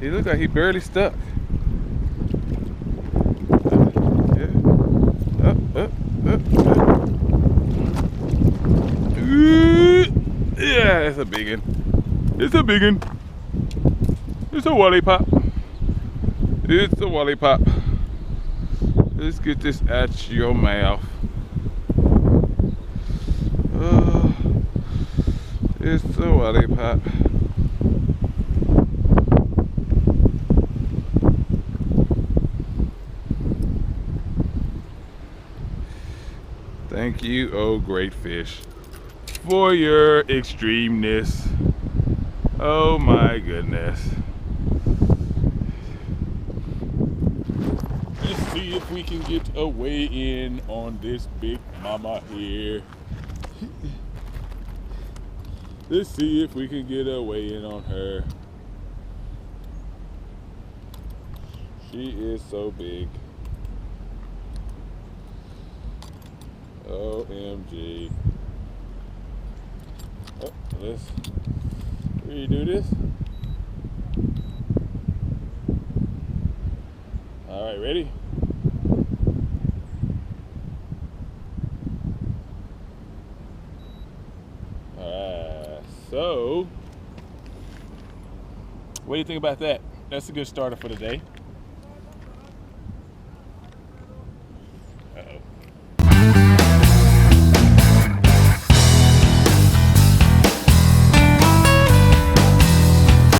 He looked like he barely stuck. Yeah. Up. Yeah, it's a big one. It's a big one. It's a lollipop. It's a lollipop. Let's get this out your mouth. It's a lollipop. Thank you, oh great fish, for your extremeness. Oh my goodness. Let's see if we can get a weigh in on this big mama here. Let's see if we can get a weigh in on her. She is so big. OMG. Oh, let's redo this. All right, ready? All right, so what do you think about that? That's a good starter for the day.